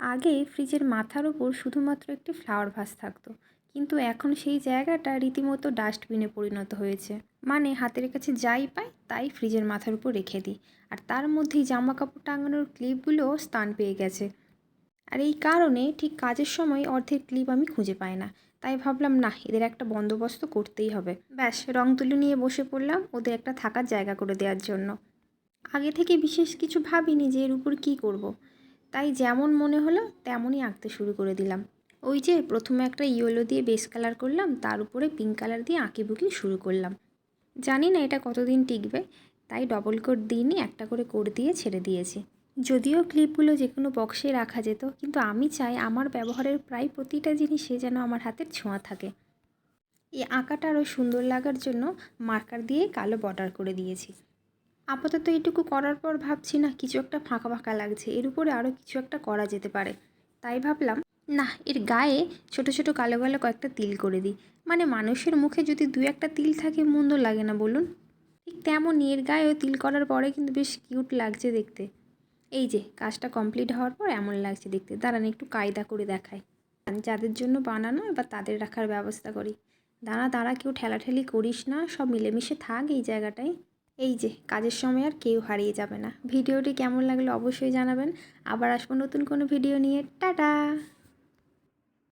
আগে ফ্রিজের মাথার ওপর শুধুমাত্র একটি ফ্লাওয়ার ভাস থাকতো, কিন্তু এখন সেই জায়গাটা রীতিমতো ডাস্টবিনে পরিণত হয়েছে। মানে হাতের কাছে যাই পাই তাই ফ্রিজের মাথার উপর রেখে দিই, আর তার মধ্যেই জামা কাপড় টাঙানোর ক্লিপগুলোও স্থান পেয়ে গেছে। আর এই কারণে ঠিক কাজের সময় অর্ধেক ক্লিপ আমি খুঁজে পাই না। তাই ভাবলাম, না, এদের একটা বন্দোবস্ত করতেই হবে। ব্যাস, রং তুলি নিয়ে বসে পড়লাম ওদের একটা থাকার জায়গা করে দেওয়ার জন্য। আগে থেকে বিশেষ কিছু ভাবিনি যে এর উপর কী করব। তাই যেমন মনে হলো তেমনই আঁকতে শুরু করে দিলাম। ওই যে প্রথমে একটা ইয়েলো দিয়ে বেস কালার করলাম, তার উপরে পিঙ্ক কালার দিয়ে আঁকিবুকি শুরু করলাম। জানি না এটা কতদিন টিকবে, তাই ডবল কোট দিইনি, একটা করে কোট দিয়ে ছেড়ে দিয়েছি। যদিও ক্লিপগুলো যে কোনো বক্সে রাখা যেত, কিন্তু আমি চাই আমার ব্যবহারের প্রায় প্রতিটা জিনিসে যেন আমার হাতের ছোঁয়া থাকে। এই আঁকাটা আরও সুন্দর লাগার জন্য মার্কার দিয়ে কালো বর্ডার করে দিয়েছি। আপাতত এটুকু করার পর ভাবছি, না, কিছু একটা ফাঁকা ফাঁকা লাগছে, এর উপরে আরও কিছু একটা করা যেতে পারে। তাই ভাবলাম, না, এর গায়ে ছোট ছোট কালো কালো কয়েকটা তিল করে দিই। মানে মানুষের মুখে যদি দু একটা তিল থাকে মন্দ লাগে না বলুন? ঠিক তেমনই এর গায়েও তিল করার পরে কিন্তু বেশ কিউট লাগছে দেখতে। এই যে কাজটা কমপ্লিট হওয়ার পর এমন লাগছে দেখতে। দাঁড়ান একটু কায়দা করে দেখাই। যাদের জন্য বানানো এবার তাদের রাখার ব্যবস্থা করি। দাঁড়া দাঁড়া, কেউ ঠেলাঠেলি করিস না, সব মিলেমিশে থাক এই জায়গাটায়। এই যে কাজের সময় আর কেউ হারিয়ে যাবে না। ভিডিওটি কেমন লাগলো অবশ্যই জানাবেন। আবার আসবো নতুন কোনো ভিডিও নিয়ে। টাটা।